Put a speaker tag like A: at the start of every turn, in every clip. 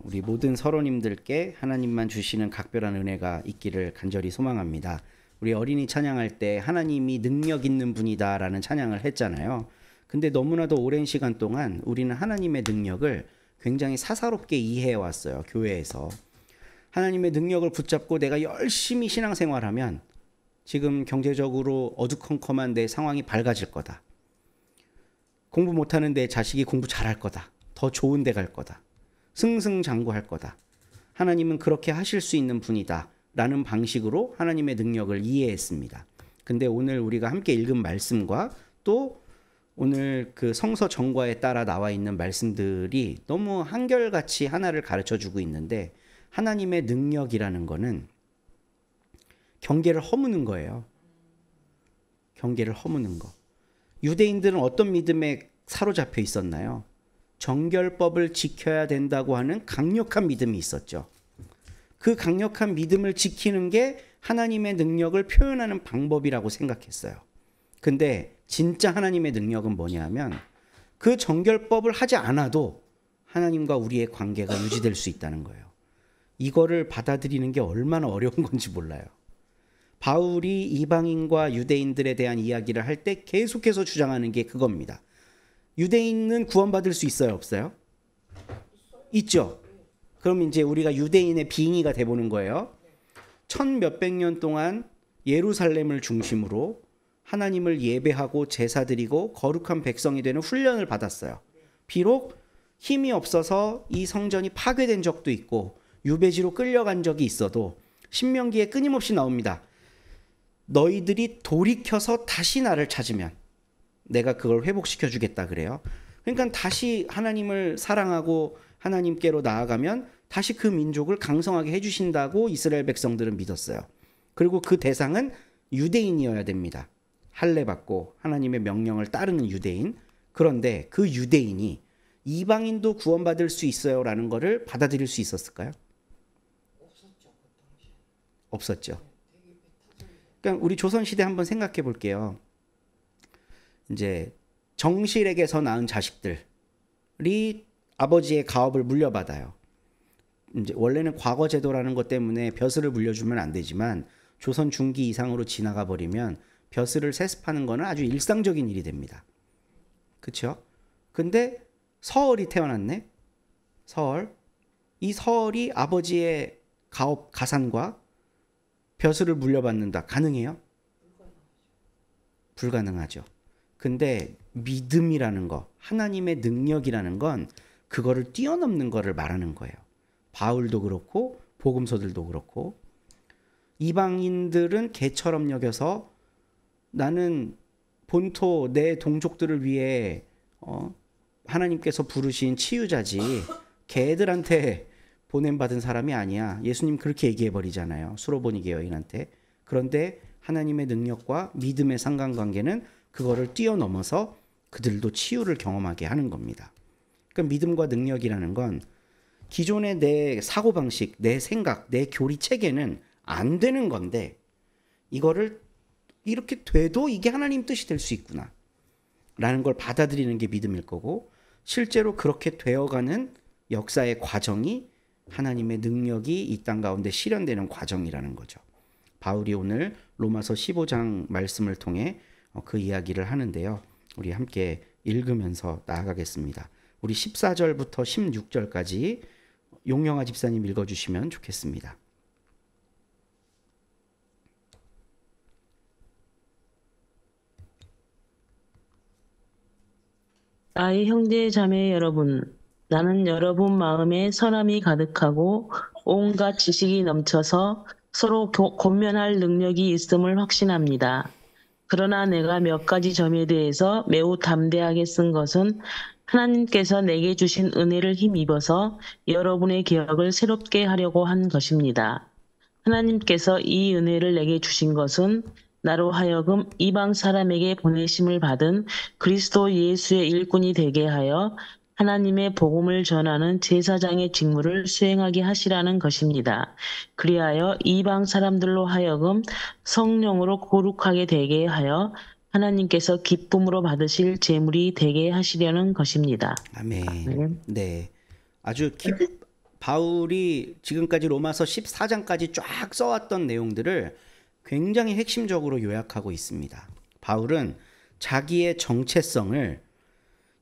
A: 우리 모든 서로님들께 하나님만 주시는 각별한 은혜가 있기를 간절히 소망합니다. 우리 어린이 찬양할 때 하나님이 능력 있는 분이다라는 찬양을 했잖아요. 근데 너무나도 오랜 시간 동안 우리는 하나님의 능력을 굉장히 사사롭게 이해해 왔어요. 교회에서. 하나님의 능력을 붙잡고 내가 열심히 신앙생활하면 지금 경제적으로 어두컴컴한 내 상황이 밝아질 거다. 공부 못하는 내 자식이 공부 잘할 거다. 더 좋은 데 갈 거다. 승승장구할 거다. 하나님은 그렇게 하실 수 있는 분이다 라는 방식으로 하나님의 능력을 이해했습니다. 근데 오늘 우리가 함께 읽은 말씀과 또 오늘 그 성서 정과에 따라 나와 있는 말씀들이 너무 한결같이 하나를 가르쳐 주고 있는데, 하나님의 능력이라는 거는 경계를 허무는 거예요. 경계를 허무는 거. 유대인들은 어떤 믿음에 사로잡혀 있었나요? 정결법을 지켜야 된다고 하는 강력한 믿음이 있었죠. 그 강력한 믿음을 지키는 게 하나님의 능력을 표현하는 방법이라고 생각했어요. 근데 진짜 하나님의 능력은 뭐냐면 그 정결법을 하지 않아도 하나님과 우리의 관계가 유지될 수 있다는 거예요. 이거를 받아들이는 게 얼마나 어려운 건지 몰라요. 바울이 이방인과 유대인들에 대한 이야기를 할 때 계속해서 주장하는 게 그겁니다. 유대인은 구원받을 수 있어요, 없어요? 있죠. 그럼 이제 우리가 유대인의 빙의가 돼보는 거예요. 1000몇백 년 동안 예루살렘을 중심으로 하나님을 예배하고 제사 드리고 거룩한 백성이 되는 훈련을 받았어요. 비록 힘이 없어서 이 성전이 파괴된 적도 있고 유배지로 끌려간 적이 있어도 신명기에 끊임없이 나옵니다. 너희들이 돌이켜서 다시 나를 찾으면 내가 그걸 회복시켜 주겠다 그래요. 그러니까 다시 하나님을 사랑하고 하나님께로 나아가면 다시 그 민족을 강성하게 해주신다고 이스라엘 백성들은 믿었어요. 그리고 그 대상은 유대인이어야 됩니다. 할례 받고 하나님의 명령을 따르는 유대인. 그런데 그 유대인이 이방인도 구원받을 수 있어요 라는 거를 받아들일 수 있었을까요? 없었죠. 그러니까 우리 조선시대 한번 생각해 볼게요. 이제 정실에게서 낳은 자식들이 아버지의 가업을 물려받아요. 이제 원래는 과거 제도라는 것 때문에 벼슬을 물려주면 안 되지만 조선 중기 이상으로 지나가 버리면 벼슬을 세습하는 거는 아주 일상적인 일이 됩니다. 그렇죠? 근데 서얼이 태어났네. 서얼. 이 서얼이 아버지의 가업 가산과 벼슬을 물려받는다. 가능해요? 불가능하죠. 근데 믿음이라는 거, 하나님의 능력이라는 건 그거를 뛰어넘는 거를 말하는 거예요. 바울도 그렇고 복음서들도 그렇고 이방인들은 개처럼 여겨서 나는 본토 내 동족들을 위해 하나님께서 부르신 치유자지 개들한테 보냄받은 사람이 아니야. 예수님 그렇게 얘기해버리잖아요. 수로보니게 여인한테. 그런데 하나님의 능력과 믿음의 상관관계는 그거를 뛰어넘어서 그들도 치유를 경험하게 하는 겁니다. 그러니까 믿음과 능력이라는 건 기존의 내 사고방식, 내 생각, 내 교리 체계는 안 되는 건데 이거를 이렇게 돼도 이게 하나님 뜻이 될 수 있구나 라는 걸 받아들이는 게 믿음일 거고, 실제로 그렇게 되어가는 역사의 과정이 하나님의 능력이 이 땅 가운데 실현되는 과정이라는 거죠. 바울이 오늘 로마서 15장 말씀을 통해 그 이야기를 하는데요. 우리 함께 읽으면서 나아가겠습니다. 우리 14절부터 16절까지 용영아 집사님 읽어주시면 좋겠습니다.
B: 나의 형제 자매 여러분, 나는 여러분 마음에 선함이 가득하고 온갖 지식이 넘쳐서 서로 권면할 능력이 있음을 확신합니다. 그러나 내가 몇 가지 점에 대해서 매우 담대하게 쓴 것은 하나님께서 내게 주신 은혜를 힘입어서 여러분의 기억을 새롭게 하려고 한 것입니다. 하나님께서 이 은혜를 내게 주신 것은 나로 하여금 이방 사람에게 보내심을 받은 그리스도 예수의 일꾼이 되게 하여 하나님의 복음을 전하는 제사장의 직무를 수행하게 하시라는 것입니다. 그리하여 이방 사람들로 하여금 성령으로 거룩하게 되게 하여 하나님께서 기쁨으로 받으실 제물이 되게 하시려는 것입니다.
A: 아멘.
B: 아멘.
A: 네, 아주 바울이 지금까지 로마서 14장까지 쫙 써왔던 내용들을 굉장히 핵심적으로 요약하고 있습니다. 바울은 자기의 정체성을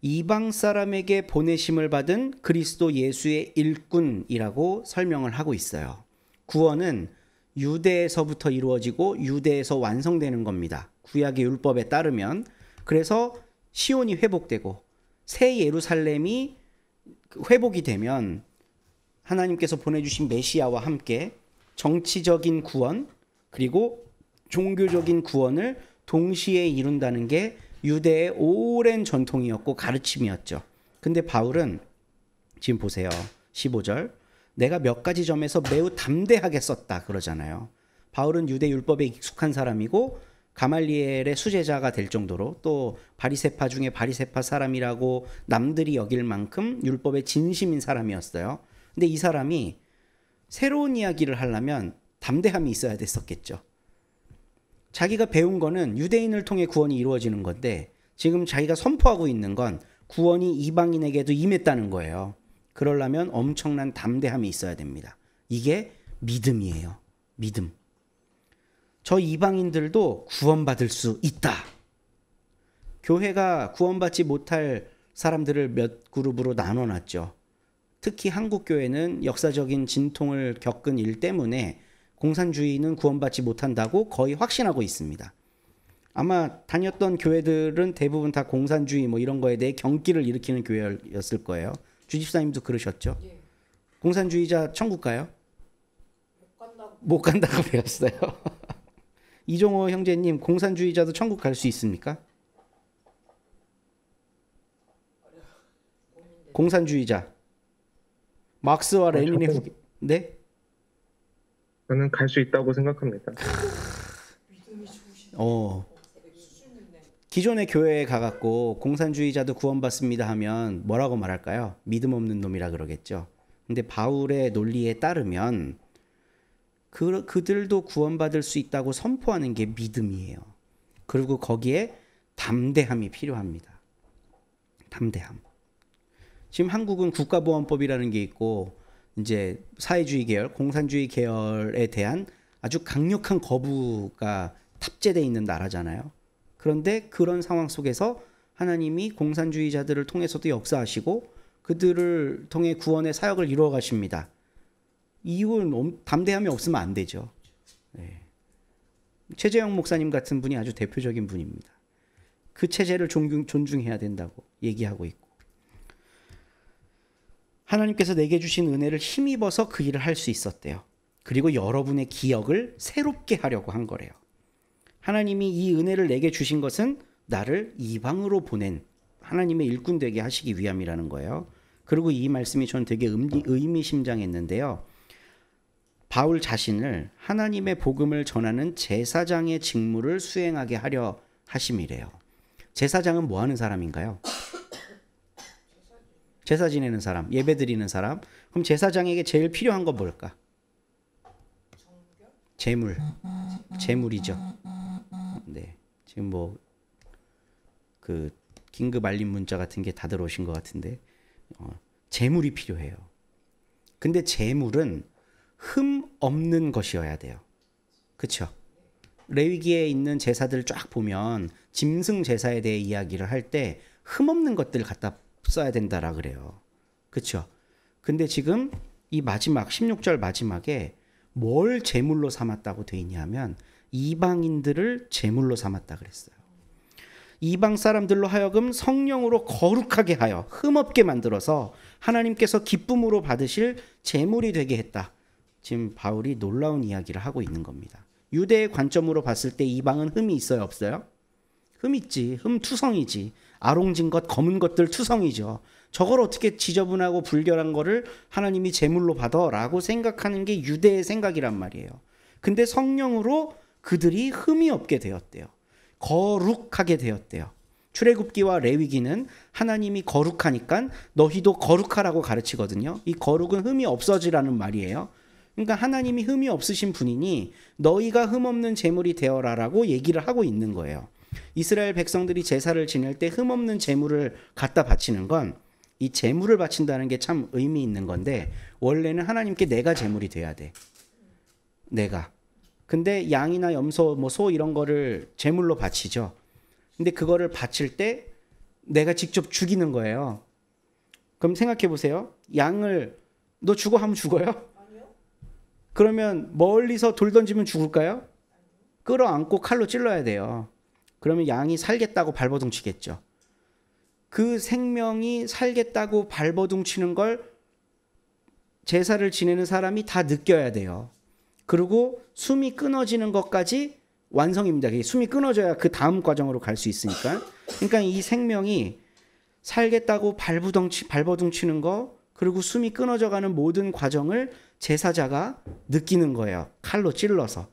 A: 이방 사람에게 보내심을 받은 그리스도 예수의 일꾼이라고 설명을 하고 있어요. 구원은 유대에서부터 이루어지고 유대에서 완성되는 겁니다. 구약의 율법에 따르면. 그래서 시온이 회복되고 새 예루살렘이 회복이 되면 하나님께서 보내주신 메시아와 함께 정치적인 구원 그리고 종교적인 구원을 동시에 이룬다는 게 유대의 오랜 전통이었고 가르침이었죠. 근데 바울은 지금 보세요. 15절. 내가 몇 가지 점에서 매우 담대하게 썼다 그러잖아요. 바울은 유대 율법에 익숙한 사람이고 가말리엘의 수제자가 될 정도로 또 바리새파 중에 바리새파 사람이라고 남들이 여길 만큼 율법에 진심인 사람이었어요. 근데 이 사람이 새로운 이야기를 하려면 담대함이 있어야 됐었겠죠. 자기가 배운 거는 유대인을 통해 구원이 이루어지는 건데 지금 자기가 선포하고 있는 건 구원이 이방인에게도 임했다는 거예요. 그러려면 엄청난 담대함이 있어야 됩니다. 이게 믿음이에요. 믿음. 저 이방인들도 구원받을 수 있다. 교회가 구원받지 못할 사람들을 몇 그룹으로 나눠놨죠. 특히 한국 교회는 역사적인 진통을 겪은 일 때문에 공산주의는 구원받지 못한다고 거의 확신하고 있습니다. 아마 다녔던 교회들은 대부분 다 공산주의 뭐 이런 거에 대해 경기를 일으키는 교회였을 거예요. 주집사님도 그러셨죠? 예. 공산주의자 천국 가요? 못 간다고 배웠어요. 이종호 형제님, 공산주의자도 천국 갈 수 있습니까? 공산주의자. 막스와 레닌의 후기. 네?
C: 저는 갈 수 있다고 생각합니다.
A: 기존의 교회에 가갖고 공산주의자도 구원받습니다 하면 뭐라고 말할까요? 믿음 없는 놈이라 그러겠죠. 근데 바울의 논리에 따르면 그들도 구원받을 수 있다고 선포하는 게 믿음이에요. 그리고 거기에 담대함이 필요합니다. 담대함. 지금 한국은 국가보안법이라는 게 있고 이제 사회주의 계열, 공산주의 계열에 대한 아주 강력한 거부가 탑재되어 있는 나라잖아요. 그런데 그런 상황 속에서 하나님이 공산주의자들을 통해서도 역사하시고 그들을 통해 구원의 사역을 이루어 가십니다. 이건 담대함이 없으면 안 되죠. 네. 최재형 목사님 같은 분이 아주 대표적인 분입니다. 그 체제를 존중해야 된다고 얘기하고 있고 하나님께서 내게 주신 은혜를 힘입어서 그 일을 할 수 있었대요. 그리고 여러분의 기억을 새롭게 하려고 한 거래요. 하나님이 이 은혜를 내게 주신 것은 나를 이방으로 보낸 하나님의 일꾼 되게 하시기 위함이라는 거예요. 그리고 이 말씀이 저는 되게 의미심장했는데요. 바울 자신을 하나님의 복음을 전하는 제사장의 직무를 수행하게 하려 하심이래요. 제사장은 뭐 하는 사람인가요? 제사 지내는 사람, 예배 드리는 사람. 그럼 제사장에게 제일 필요한 건 뭘까? 재물이죠. 네, 지금 뭐 그 긴급 알림 문자 같은 게 다 들어오신 것 같은데 재물이 필요해요. 근데 재물은 흠 없는 것이어야 돼요. 그렇죠? 레위기에 있는 제사들 쫙 보면 짐승 제사에 대해 이야기를 할 때 흠 없는 것들을 갖다 써야 된다라 그래요. 그렇죠? 근데 지금 이 마지막 16절 마지막에 뭘 제물로 삼았다고 돼 있냐면 이방인들을 제물로 삼았다 그랬어요. 이방 사람들로 하여금 성령으로 거룩하게 하여 흠없게 만들어서 하나님께서 기쁨으로 받으실 제물이 되게 했다. 지금 바울이 놀라운 이야기를 하고 있는 겁니다. 유대의 관점으로 봤을 때 이방은 흠이 있어요, 없어요? 흠 있지. 흠 투성이지. 아롱진 것, 검은 것들 투성이죠. 저걸 어떻게 지저분하고 불결한 거를 하나님이 제물로 받아라고 생각하는 게 유대의 생각이란 말이에요. 근데 성령으로 그들이 흠이 없게 되었대요. 거룩하게 되었대요. 출애굽기와 레위기는 하나님이 거룩하니까 너희도 거룩하라고 가르치거든요. 이 거룩은 흠이 없어지라는 말이에요. 그러니까 하나님이 흠이 없으신 분이니 너희가 흠 없는 제물이 되어라라고 얘기를 하고 있는 거예요. 이스라엘 백성들이 제사를 지낼 때 흠 없는 제물을 갖다 바치는 건 이 제물을 바친다는 게 참 의미 있는 건데 원래는 하나님께 내가 제물이 돼야 돼. 내가. 근데 양이나 염소, 뭐 소 이런 거를 제물로 바치죠. 근데 그거를 바칠 때 내가 직접 죽이는 거예요. 그럼 생각해 보세요. 양을 너 죽어 하면 죽어요? 그러면 멀리서 돌 던지면 죽을까요? 끌어안고 칼로 찔러야 돼요. 그러면 양이 살겠다고 발버둥치겠죠. 그 생명이 살겠다고 발버둥치는 걸 제사를 지내는 사람이 다 느껴야 돼요. 그리고 숨이 끊어지는 것까지 완성입니다. 숨이 끊어져야 그 다음 과정으로 갈 수 있으니까. 그러니까 이 생명이 살겠다고 발버둥치는 거, 그리고 숨이 끊어져가는 모든 과정을 제사자가 느끼는 거예요. 칼로 찔러서.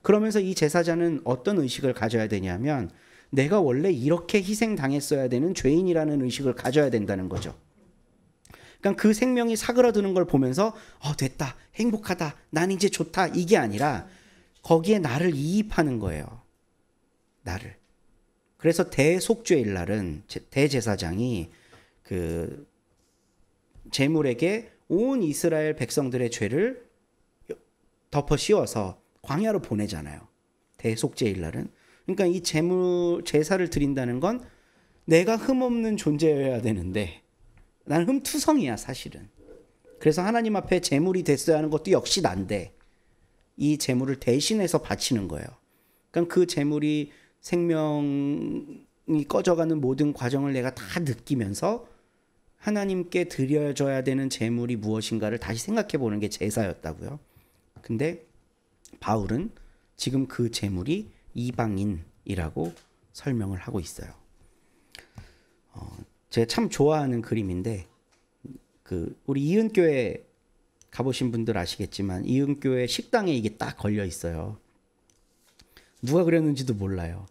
A: 그러면서 이 제사자는 어떤 의식을 가져야 되냐면 내가 원래 이렇게 희생당했어야 되는 죄인이라는 의식을 가져야 된다는 거죠. 그러니까 그 생명이 사그러드는 걸 보면서 됐다, 행복하다, 난 이제 좋다, 이게 아니라 거기에 나를 이입하는 거예요. 나를. 그래서 대속죄일 날은 대제사장이 그 제물에게 온 이스라엘 백성들의 죄를 덮어 씌워서 광야로 보내잖아요. 대속죄일 날은. 그러니까 이 제사를 드린다는 건 내가 흠없는 존재여야 되는데 나는 흠투성이야 사실은. 그래서 하나님 앞에 제물이 됐어야 하는 것도 역시 난데 이 제물을 대신해서 바치는 거예요. 그러니까 그 제물이 생명이 꺼져가는 모든 과정을 내가 다 느끼면서 하나님께 드려져야 되는 제물이 무엇인가를 다시 생각해 보는 게 제사였다고요. 근데 바울은 지금 그 제물이 이방인이라고 설명을 하고 있어요. 제가 참 좋아하는 그림인데 우리 이은교회 가보신 분들 아시겠지만 이은교회 식당에 이게 딱 걸려 있어요. 누가 그렸는지도 몰라요.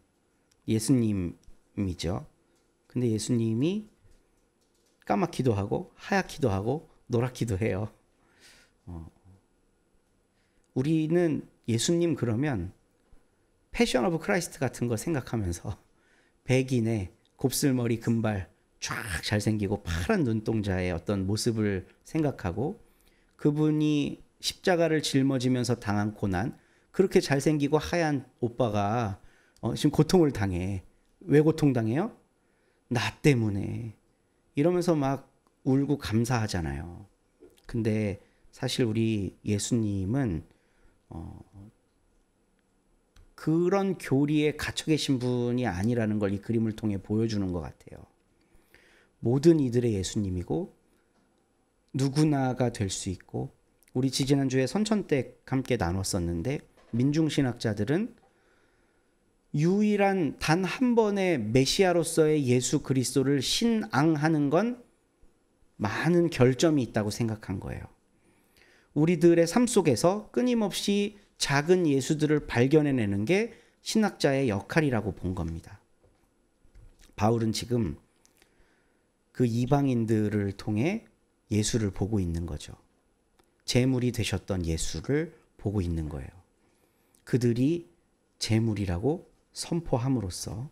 A: 예수님이죠. 근데 예수님이 까맣기도 하고 하얗기도 하고 노랗기도 해요. 우리는 예수님 그러면 패션 오브 크라이스트 같은 거 생각하면서 백인의 곱슬머리 금발 쫙 잘생기고 파란 눈동자의 어떤 모습을 생각하고 그분이 십자가를 짊어지면서 당한 고난, 그렇게 잘생기고 하얀 오빠가 지금 고통을 당해. 왜 고통당해요? 나 때문에. 이러면서 막 울고 감사하잖아요. 근데 사실 우리 예수님은 그런 교리에 갇혀 계신 분이 아니라는 걸 이 그림을 통해 보여주는 것 같아요. 모든 이들의 예수님이고 누구나가 될 수 있고, 우리 지지난주에 선천댁 함께 나눴었는데 민중신학자들은 유일한 단 한 번의 메시아로서의 예수 그리스도를 신앙하는 건 많은 결점이 있다고 생각한 거예요. 우리들의 삶 속에서 끊임없이 작은 예수들을 발견해내는 게 신학자의 역할이라고 본 겁니다. 바울은 지금 그 이방인들을 통해 예수를 보고 있는 거죠. 제물이 되셨던 예수를 보고 있는 거예요. 그들이 제물이라고 선포함으로써,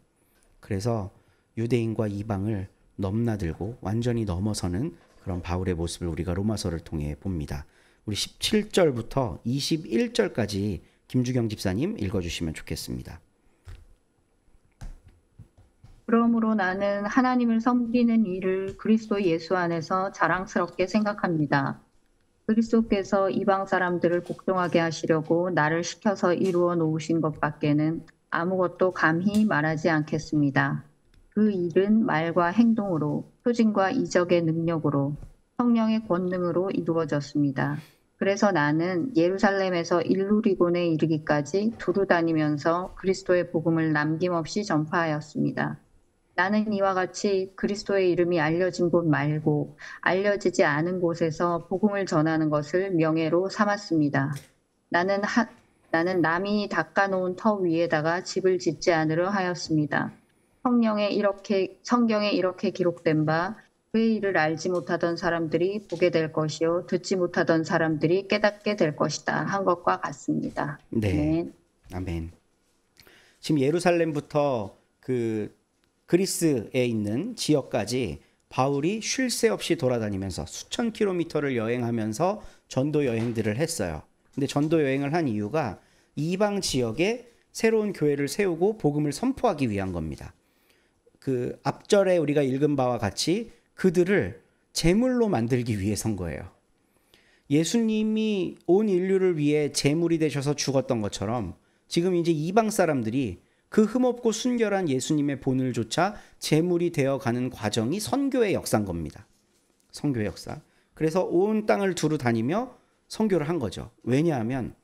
A: 그래서 유대인과 이방을 넘나들고 완전히 넘어서는 그런 바울의 모습을 우리가 로마서를 통해 봅니다. 우리 17절부터 21절까지 김주경 집사님 읽어주시면 좋겠습니다.
D: 그러므로 나는 하나님을 섬기는 일을 그리스도 예수 안에서 자랑스럽게 생각합니다. 그리스도께서 이방 사람들을 복종하게 하시려고 나를 시켜서 이루어 놓으신 것밖에는 아무것도 감히 말하지 않겠습니다. 그 일은 말과 행동으로, 표징과 이적의 능력으로, 성령의 권능으로 이루어졌습니다. 그래서 나는 예루살렘에서 일루리곤에 이르기까지 두루 다니면서 그리스도의 복음을 남김없이 전파하였습니다. 나는 이와 같이 그리스도의 이름이 알려진 곳 말고 알려지지 않은 곳에서 복음을 전하는 것을 명예로 삼았습니다. 나는 남이 닦아놓은 터 위에다가 집을 짓지 않으려 하였습니다. 성경에 이렇게 기록된 바 그의 일을 알지 못하던 사람들이 보게 될 것이요 듣지 못하던 사람들이 깨닫게 될 것이다 한 것과 같습니다.
A: 네, 아멘. 지금 예루살렘부터 그 그리스에 있는 지역까지 바울이 쉴 새 없이 돌아다니면서 수천 킬로미터를 여행하면서 전도 여행들을 했어요. 근데 전도 여행을 한 이유가 이방 지역에 새로운 교회를 세우고 복음을 선포하기 위한 겁니다. 그 앞절에 우리가 읽은 바와 같이 그들을 제물로 만들기 위해서인 거예요. 예수님이 온 인류를 위해 제물이 되셔서 죽었던 것처럼 지금 이제 이방 사람들이 그 흠없고 순결한 예수님의 본을조차 제물이 되어가는 과정이 선교의 역사인 겁니다. 선교의 역사. 그래서 온 땅을 두루 다니며 선교를 한 거죠. 왜냐하면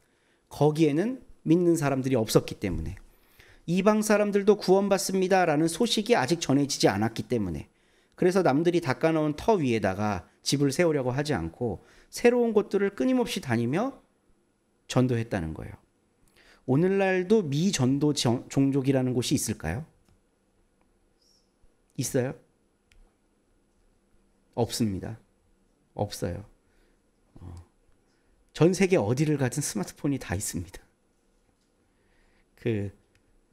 A: 거기에는 믿는 사람들이 없었기 때문에, 이방 사람들도 구원받습니다라는 소식이 아직 전해지지 않았기 때문에, 그래서 남들이 닦아놓은 터 위에다가 집을 세우려고 하지 않고 새로운 곳들을 끊임없이 다니며 전도했다는 거예요. 오늘날도 미전도 종족이라는 곳이 있을까요? 있어요? 없습니다. 없어요. 전 세계 어디를 가든 스마트폰이 다 있습니다.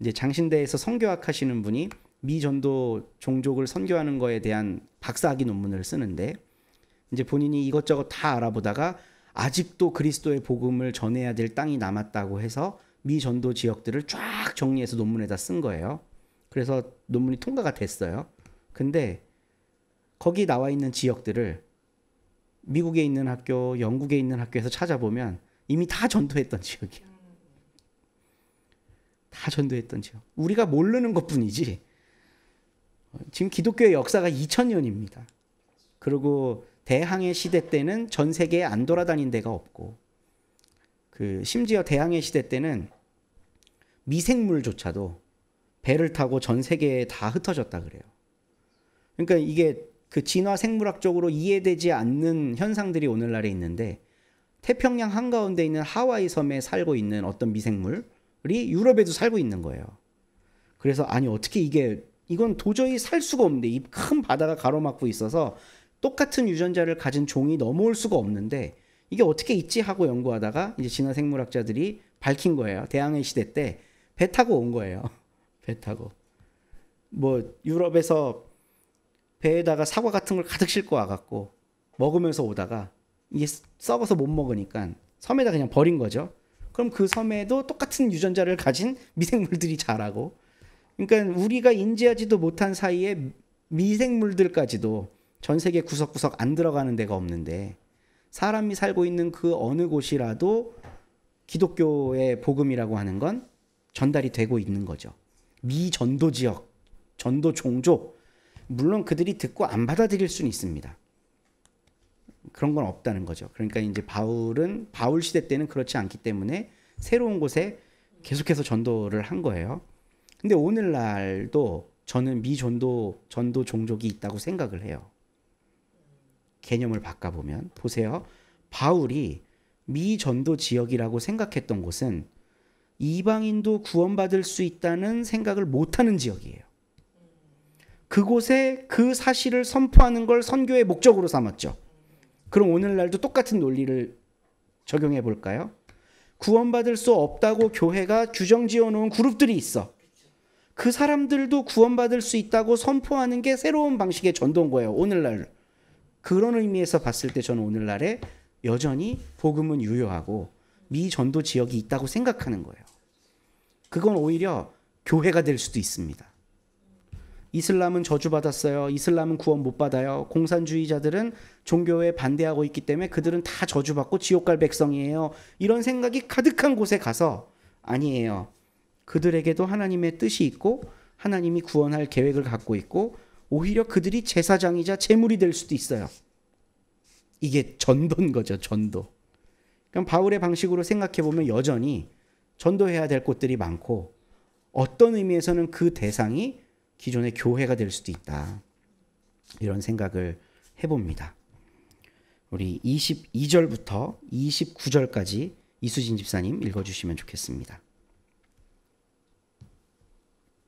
A: 이제 장신대에서 선교학 하시는 분이 미전도 종족을 선교하는 거에 대한 박사학위 논문을 쓰는데, 이제 본인이 이것저것 다 알아보다가 아직도 그리스도의 복음을 전해야 될 땅이 남았다고 해서 미전도 지역들을 쫙 정리해서 논문에다 쓴 거예요. 그래서 논문이 통과가 됐어요. 근데 거기 나와 있는 지역들을 미국에 있는 학교, 영국에 있는 학교에서 찾아보면 이미 다 전도했던 지역이에요. 다 전도했던 지역. 우리가 모르는 것뿐이지. 지금 기독교의 역사가 2000년입니다. 그리고 대항해 시대 때는 전 세계에 안 돌아다닌 데가 없고, 심지어 대항해 시대 때는 미생물조차도 배를 타고 전 세계에 다 흩어졌다 그래요. 그러니까 이게 진화 생물학적으로 이해되지 않는 현상들이 오늘날에 있는데, 태평양 한가운데 있는 하와이 섬에 살고 있는 어떤 미생물이 유럽에도 살고 있는 거예요. 그래서 아니 어떻게 이건 도저히 살 수가 없는데, 이 큰 바다가 가로막고 있어서 똑같은 유전자를 가진 종이 넘어올 수가 없는데 이게 어떻게 있지 하고 연구하다가 이제 진화 생물학자들이 밝힌 거예요. 대항해 시대 때 배 타고 온 거예요. 배 타고. 유럽에서 배에다가 사과 같은 걸 가득 싣고 와갖고 먹으면서 오다가 이게 썩어서 못 먹으니까 섬에다 그냥 버린 거죠. 그럼 그 섬에도 똑같은 유전자를 가진 미생물들이 자라고, 그러니까 우리가 인지하지도 못한 사이에 미생물들까지도 전 세계 구석구석 안 들어가는 데가 없는데, 사람이 살고 있는 그 어느 곳이라도 기독교의 복음이라고 하는 건 전달이 되고 있는 거죠. 미전도 지역, 전도 종족, 물론 그들이 듣고 안 받아들일 수는 있습니다. 그런 건 없다는 거죠. 그러니까 이제 바울 시대 때는 그렇지 않기 때문에 새로운 곳에 계속해서 전도를 한 거예요. 근데 오늘날도 저는 전도 종족이 있다고 생각을 해요. 개념을 바꿔보면 보세요. 바울이 미전도 지역이라고 생각했던 곳은 이방인도 구원받을 수 있다는 생각을 못하는 지역이에요. 그곳에 그 사실을 선포하는 걸 선교의 목적으로 삼았죠. 그럼 오늘날도 똑같은 논리를 적용해 볼까요? 구원받을 수 없다고 교회가 규정 지어놓은 그룹들이 있어. 그 사람들도 구원받을 수 있다고 선포하는 게 새로운 방식의 전도인 거예요. 오늘날. 그런 의미에서 봤을 때 저는 오늘날에 여전히 복음은 유효하고 미전도 지역이 있다고 생각하는 거예요. 그건 오히려 교회가 될 수도 있습니다. 이슬람은 저주받았어요. 이슬람은 구원 못 받아요. 공산주의자들은 종교에 반대하고 있기 때문에 그들은 다 저주받고 지옥 갈 백성이에요. 이런 생각이 가득한 곳에 가서 아니에요. 그들에게도 하나님의 뜻이 있고 하나님이 구원할 계획을 갖고 있고 오히려 그들이 제사장이자 제물이 될 수도 있어요. 이게 전도인 거죠. 전도. 그럼 바울의 방식으로 생각해보면 여전히 전도해야 될 곳들이 많고 어떤 의미에서는 그 대상이 기존의 교회가 될 수도 있다. 이런 생각을 해봅니다. 우리 22절부터 29절까지 이수진 집사님 읽어주시면 좋겠습니다.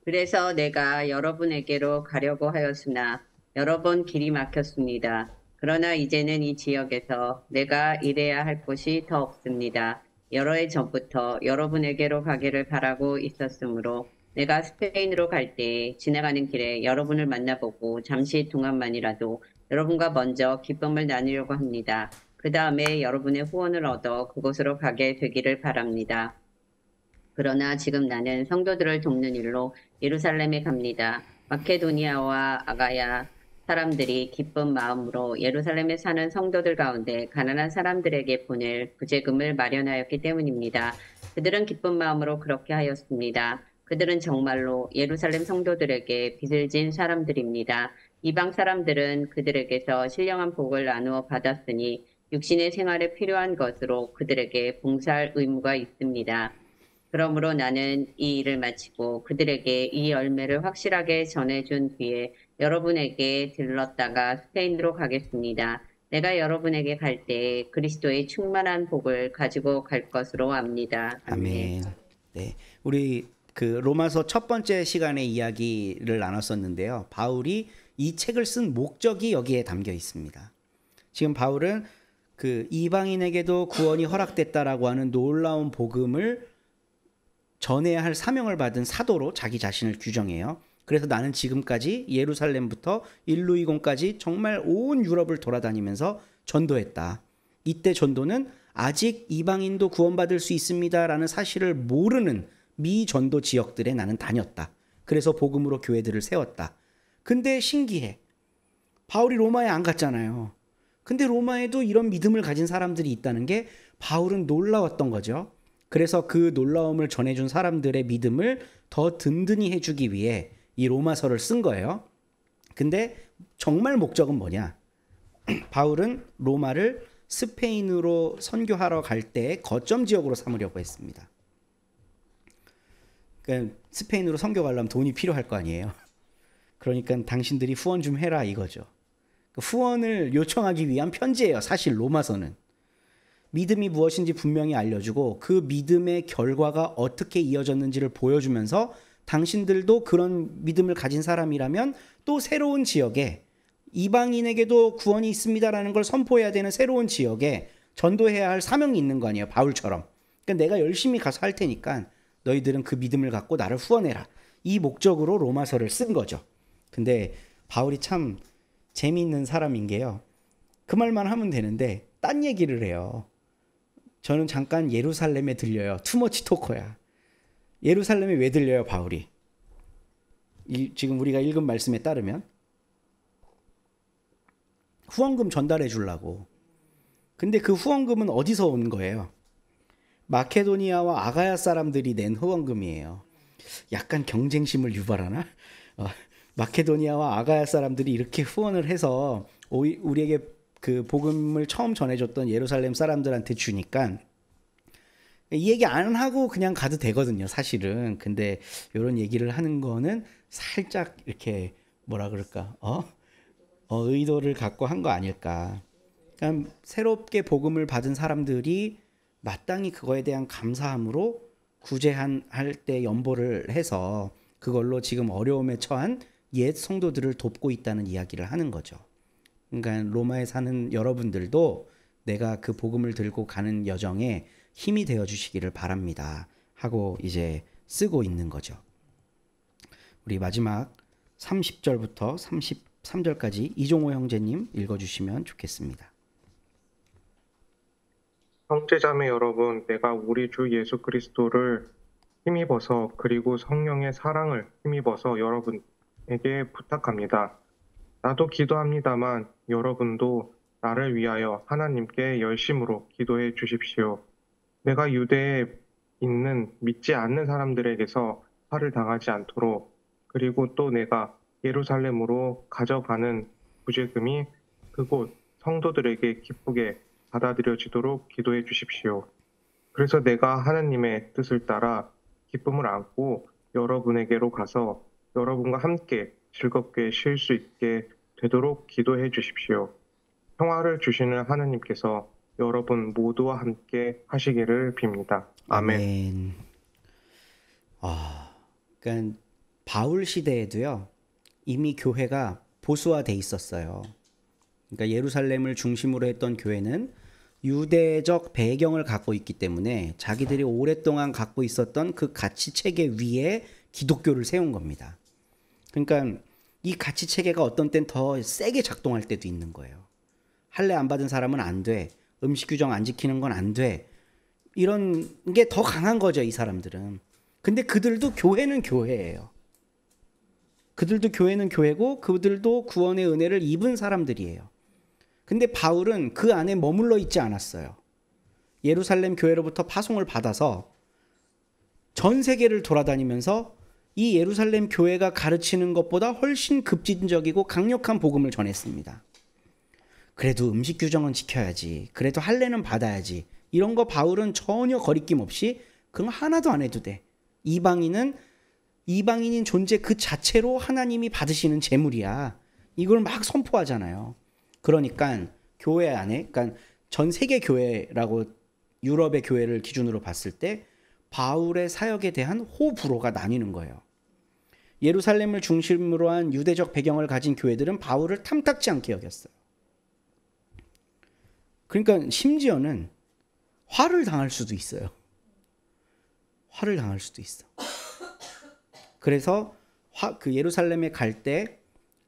E: 그래서 내가 여러분에게로 가려고 하였으나 여러 번 길이 막혔습니다. 그러나 이제는 이 지역에서 내가 일해야 할 곳이 더 없습니다. 여러 해 전부터 여러분에게로 가기를 바라고 있었으므로 내가 스페인으로 갈 때 지나가는 길에 여러분을 만나보고 잠시 동안만이라도 여러분과 먼저 기쁨을 나누려고 합니다. 그 다음에 여러분의 후원을 얻어 그곳으로 가게 되기를 바랍니다. 그러나 지금 나는 성도들을 돕는 일로 예루살렘에 갑니다. 마케도니아와 아가야 사람들이 기쁜 마음으로 예루살렘에 사는 성도들 가운데 가난한 사람들에게 보낼 부재금을 마련하였기 때문입니다. 그들은 기쁜 마음으로 그렇게 하였습니다. 그들은 정말로 예루살렘 성도들에게 빚을 진 사람들입니다. 이방 사람들은 그들에게서 신령한 복을 나누어 받았으니 육신의 생활에 필요한 것으로 그들에게 봉사할 의무가 있습니다. 그러므로 나는 이 일을 마치고 그들에게 이 열매를 확실하게 전해준 뒤에 여러분에게 들렀다가 스페인으로 가겠습니다. 내가 여러분에게 갈 때 그리스도의 충만한 복을 가지고 갈 것으로 압니다.
A: 아멘. 네, 우리 그 로마서 첫 번째 시간에 이야기를 나눴었는데요. 바울이 이 책을 쓴 목적이 여기에 담겨 있습니다. 지금 바울은 그 이방인에게도 구원이 허락됐다라고 하는 놀라운 복음을 전해야 할 사명을 받은 사도로 자기 자신을 규정해요. 그래서 나는 지금까지 예루살렘부터 일루이곤까지 정말 온 유럽을 돌아다니면서 전도했다. 이때 전도는 아직 이방인도 구원받을 수 있습니다라는 사실을 모르는 미전도 지역들에 나는 다녔다. 그래서 복음으로 교회들을 세웠다. 근데 신기해. 바울이 로마에 안 갔잖아요. 근데 로마에도 이런 믿음을 가진 사람들이 있다는 게 바울은 놀라웠던 거죠. 그래서 그 놀라움을 전해준 사람들의 믿음을 더 든든히 해주기 위해 이 로마서를 쓴 거예요. 근데 정말 목적은 뭐냐? 바울은 로마를 스페인으로 선교하러 갈 때 거점 지역으로 삼으려고 했습니다. 그러니까 스페인으로 선교 가려면 돈이 필요할 거 아니에요. 그러니까 당신들이 후원 좀 해라 이거죠. 후원을 요청하기 위한 편지예요. 사실 로마서는. 믿음이 무엇인지 분명히 알려주고 그 믿음의 결과가 어떻게 이어졌는지를 보여주면서 당신들도 그런 믿음을 가진 사람이라면 또 새로운 지역에 이방인에게도 구원이 있습니다라는 걸 선포해야 되는 새로운 지역에 전도해야 할 사명이 있는 거 아니에요. 바울처럼. 그러니까 내가 열심히 가서 할 테니까 너희들은 그 믿음을 갖고 나를 후원해라. 이 목적으로 로마서를 쓴 거죠. 근데 바울이 참 재미있는 사람인 게요. 그 말만 하면 되는데 딴 얘기를 해요. 저는 잠깐 예루살렘에 들려요. 투머치 토커야. 예루살렘에 왜 들려요, 바울이? 지금 우리가 읽은 말씀에 따르면 후원금 전달해 주려고. 근데 그 후원금은 어디서 온 거예요? 마케도니아와 아가야 사람들이 낸 후원금이에요. 약간 경쟁심을 유발하나? 마케도니아와 아가야 사람들이 이렇게 후원을 해서 우리에게 그 복음을 처음 전해줬던 예루살렘 사람들한테 주니까 이 얘기 안 하고 그냥 가도 되거든요, 사실은. 근데 이런 얘기를 하는 거는 살짝 이렇게 뭐라 그럴까? 의도를 갖고 한 거 아닐까? 그러니까 새롭게 복음을 받은 사람들이 마땅히 그거에 대한 감사함으로 구제할 때 연보를 해서 그걸로 지금 어려움에 처한 옛 성도들을 돕고 있다는 이야기를 하는 거죠. 그러니까 로마에 사는 여러분들도 내가 그 복음을 들고 가는 여정에 힘이 되어 주시기를 바랍니다 하고 이제 쓰고 있는 거죠. 우리 마지막 30절부터 33절까지 이종호 형제님 읽어주시면 좋겠습니다.
C: 형제자매 여러분, 내가 우리 주 예수 그리스도를 힘입어서 그리고 성령의 사랑을 힘입어서 여러분에게 부탁합니다. 나도 기도합니다만 여러분도 나를 위하여 하나님께 열심으로 기도해 주십시오. 내가 유대에 있는 믿지 않는 사람들에게서 화를 당하지 않도록, 그리고 또 내가 예루살렘으로 가져가는 부재금이 그곳 성도들에게 기쁘게 받아들여지도록 기도해 주십시오. 그래서 내가 하나님의 뜻을 따라 기쁨을 안고 여러분에게로 가서 여러분과 함께 즐겁게 쉴 수 있게 되도록 기도해 주십시오. 평화를 주시는 하나님께서 여러분 모두와 함께 하시기를 빕니다. 아멘.
A: 그러니까 바울 시대에도요, 이미 교회가 보수화돼 있었어요. 그러니까 예루살렘을 중심으로 했던 교회는 유대적 배경을 갖고 있기 때문에 자기들이 오랫동안 갖고 있었던 그 가치 체계 위에 기독교를 세운 겁니다. 그러니까 이 가치 체계가 어떤 땐 더 세게 작동할 때도 있는 거예요. 할례 안 받은 사람은 안 돼. 음식 규정 안 지키는 건 안 돼. 이런 게 더 강한 거죠, 이 사람들은. 근데 그들도 교회는 교회예요. 그들도 교회는 교회고 그들도 구원의 은혜를 입은 사람들이에요. 근데 바울은 그 안에 머물러 있지 않았어요. 예루살렘 교회로부터 파송을 받아서 전 세계를 돌아다니면서 이 예루살렘 교회가 가르치는 것보다 훨씬 급진적이고 강력한 복음을 전했습니다. 그래도 음식 규정은 지켜야지. 그래도 할례는 받아야지. 이런 거 바울은 전혀 거리낌 없이 그런 거 하나도 안 해도 돼. 이방인인 존재 그 자체로 하나님이 받으시는 재물이야. 이걸 막 선포하잖아요. 그러니까 교회 안에, 그러니까 전 세계 교회라고 유럽의 교회를 기준으로 봤을 때 바울의 사역에 대한 호불호가 나뉘는 거예요. 예루살렘을 중심으로 한 유대적 배경을 가진 교회들은 바울을 탐탁지 않게 여겼어요. 그러니까 심지어는 화를 당할 수도 있어요. 화를 당할 수도 있어. 그래서 그 예루살렘에 갈 때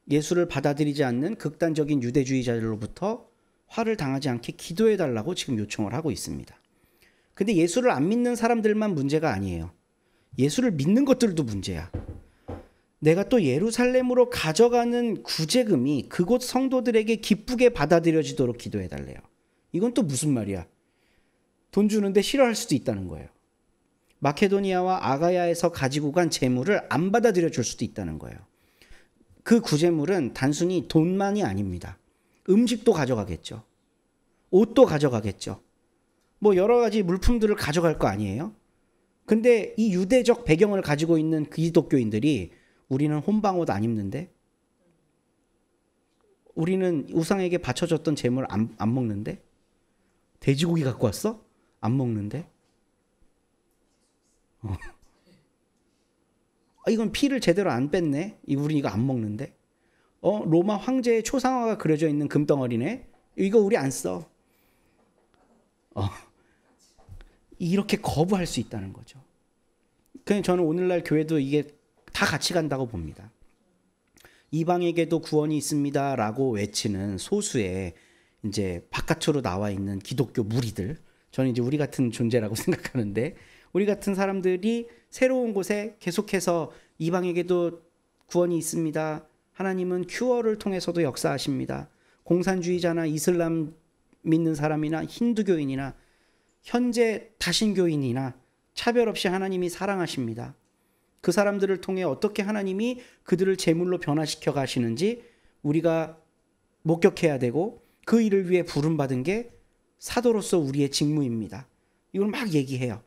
A: 예수를 받아들이지 않는 극단적인 유대주의자들로부터 화를 당하지 않게 기도해달라고 지금 요청을 하고 있습니다. 근데 예수를 안 믿는 사람들만 문제가 아니에요. 예수를 믿는 것들도 문제야. 내가 또 예루살렘으로 가져가는 구제금이 그곳 성도들에게 기쁘게 받아들여지도록 기도해달래요. 이건 또 무슨 말이야? 돈 주는데 싫어할 수도 있다는 거예요. 마케도니아와 아가야에서 가지고 간 재물을 안 받아들여 줄 수도 있다는 거예요. 그 구제물은 단순히 돈만이 아닙니다. 음식도 가져가겠죠. 옷도 가져가겠죠. 뭐 여러 가지 물품들을 가져갈 거 아니에요? 근데 이 유대적 배경을 가지고 있는 기독교인들이 우리는 혼방옷 안 입는데? 우리는 우상에게 바쳐졌던 재물 안 먹는데? 돼지고기 갖고 왔어? 안 먹는데? 이건 피를 제대로 안 뺐네? 우리 이거 안 먹는데? 로마 황제의 초상화가 그려져 있는 금덩어리네? 이거 우리 안 써. 이렇게 거부할 수 있다는 거죠. 그냥 저는 오늘날 교회도 이게 다 같이 간다고 봅니다. 이방에게도 구원이 있습니다라고 외치는 소수의 이제 바깥으로 나와 있는 기독교 무리들, 저는 이제 우리 같은 존재라고 생각하는데, 우리 같은 사람들이 새로운 곳에 계속해서 이방에게도 구원이 있습니다. 하나님은 큐어를 통해서도 역사하십니다. 공산주의자나 이슬람 믿는 사람이나 힌두교인이나 현재 다신교인이나 차별 없이 하나님이 사랑하십니다. 그 사람들을 통해 어떻게 하나님이 그들을 제물로 변화시켜 가시는지 우리가 목격해야 되고, 그 일을 위해 부름받은 게 사도로서 우리의 직무입니다. 이걸 막 얘기해요.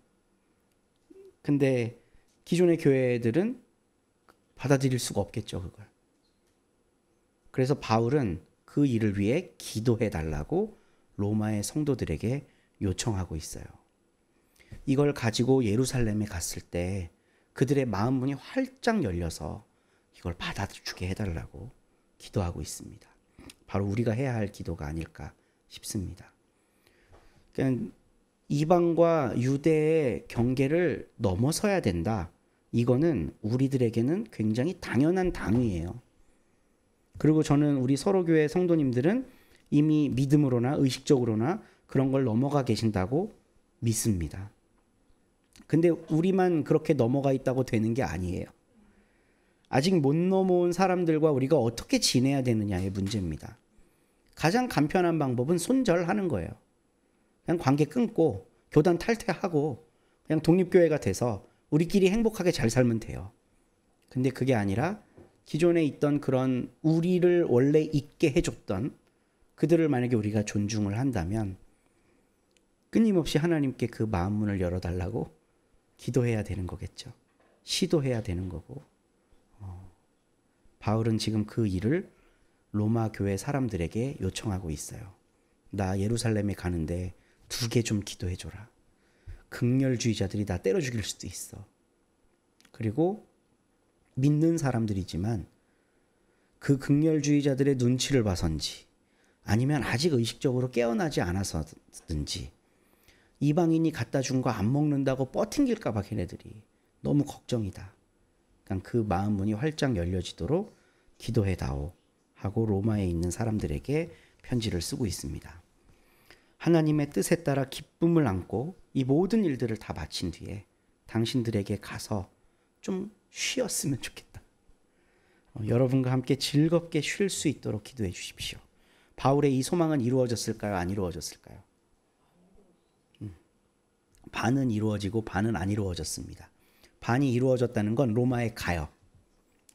A: 근데 기존의 교회들은 받아들일 수가 없겠죠, 그걸. 그래서 바울은 그 일을 위해 기도해 달라고 로마의 성도들에게 요청하고 있어요. 이걸 가지고 예루살렘에 갔을 때 그들의 마음 문이 활짝 열려서 이걸 받아주게 해달라고 기도하고 있습니다. 바로 우리가 해야 할 기도가 아닐까 싶습니다. 그러니까 이방과 유대의 경계를 넘어서야 된다. 이거는 우리들에게는 굉장히 당연한 당위예요. 그리고 저는 우리 서로교회 성도님들은 이미 믿음으로나 의식적으로나 그런 걸 넘어가 계신다고 믿습니다. 근데 우리만 그렇게 넘어가 있다고 되는 게 아니에요. 아직 못 넘어온 사람들과 우리가 어떻게 지내야 되느냐의 문제입니다. 가장 간편한 방법은 손절하는 거예요. 그냥 관계 끊고 교단 탈퇴하고 그냥 독립교회가 돼서 우리끼리 행복하게 잘 살면 돼요. 근데 그게 아니라 기존에 있던 그런 우리를 원래 있게 해줬던 그들을 만약에 우리가 존중을 한다면 끊임없이 하나님께 그 마음 문을 열어달라고 기도해야 되는 거겠죠. 시도해야 되는 거고. 바울은 지금 그 일을 로마 교회 사람들에게 요청하고 있어요. 나 예루살렘에 가는데 2개 좀 기도해줘라. 극렬주의자들이 나 때려 죽일 수도 있어. 그리고 믿는 사람들이지만 그 극렬주의자들의 눈치를 봐서인지 아니면 아직 의식적으로 깨어나지 않아서든지 이방인이 갖다 준 거 안 먹는다고 뻗팅길까 봐 걔네들이 너무 걱정이다. 그러니까 그 마음 문이 활짝 열려지도록 기도해다오 하고 로마에 있는 사람들에게 편지를 쓰고 있습니다. 하나님의 뜻에 따라 기쁨을 안고 이 모든 일들을 다 마친 뒤에 당신들에게 가서 좀 쉬었으면 좋겠다. 여러분과 함께 즐겁게 쉴 수 있도록 기도해 주십시오. 바울의 이 소망은 이루어졌을까요? 안 이루어졌을까요? 반은 이루어지고 반은 안 이루어졌습니다. 반이 이루어졌다는 건 로마에 가요.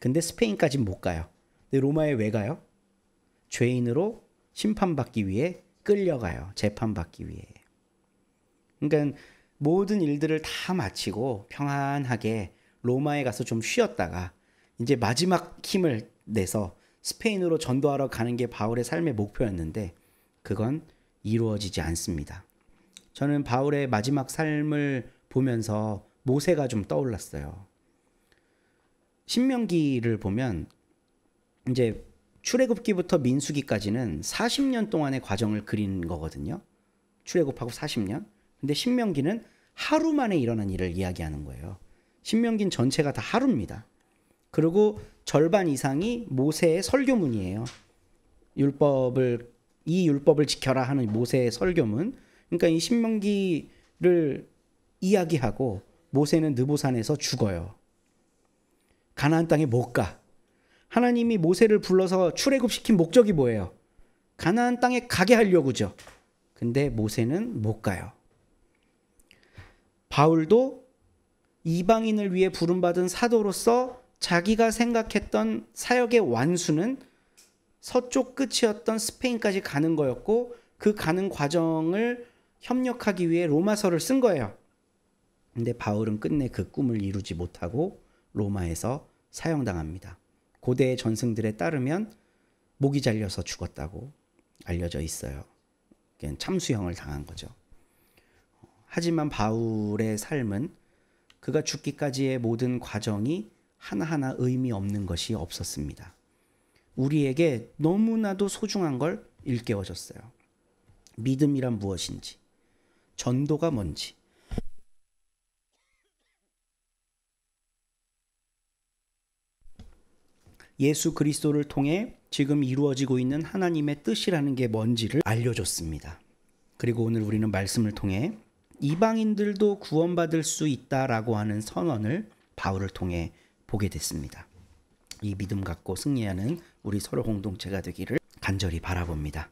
A: 근데 스페인까지는 못 가요. 근데 로마에 왜 가요? 죄인으로 심판받기 위해 끌려가요. 재판받기 위해. 그러니까 모든 일들을 다 마치고 평안하게 로마에 가서 좀 쉬었다가 이제 마지막 힘을 내서 스페인으로 전도하러 가는 게 바울의 삶의 목표였는데 그건 이루어지지 않습니다. 저는 바울의 마지막 삶을 보면서 모세가 좀 떠올랐어요. 신명기를 보면 이제 출애굽기부터 민수기까지는 40년 동안의 과정을 그린 거거든요. 출애굽하고 40년. 근데 신명기는 하루 만에 일어난 일을 이야기하는 거예요. 신명기는 전체가 다 하루입니다. 그리고 절반 이상이 모세의 설교문이에요. 이 율법을 지켜라 하는 모세의 설교문. 그러니까 이 신명기를 이야기하고 모세는 느보산에서 죽어요. 가나안 땅에 못 가. 하나님이 모세를 불러서 출애굽시킨 목적이 뭐예요? 가나안 땅에 가게 하려고죠. 근데 모세는 못 가요. 바울도 이방인을 위해 부름받은 사도로서 자기가 생각했던 사역의 완수는 서쪽 끝이었던 스페인까지 가는 거였고 그 가는 과정을 협력하기 위해 로마서를 쓴 거예요. 근데 바울은 끝내 그 꿈을 이루지 못하고 로마에서 사형당합니다. 고대의 전승들에 따르면 목이 잘려서 죽었다고 알려져 있어요. 참수형을 당한 거죠. 하지만 바울의 삶은 그가 죽기까지의 모든 과정이 하나하나 의미 없는 것이 없었습니다. 우리에게 너무나도 소중한 걸 일깨워줬어요. 믿음이란 무엇인지, 전도가 뭔지, 예수 그리스도를 통해 지금 이루어지고 있는 하나님의 뜻이라는 게 뭔지를 알려줬습니다. 그리고 오늘 우리는 말씀을 통해 이방인들도 구원받을 수 있다라고 하는 선언을 바울을 통해 보게 됐습니다. 이 믿음 갖고 승리하는 우리 서로 공동체가 되기를 간절히 바라봅니다.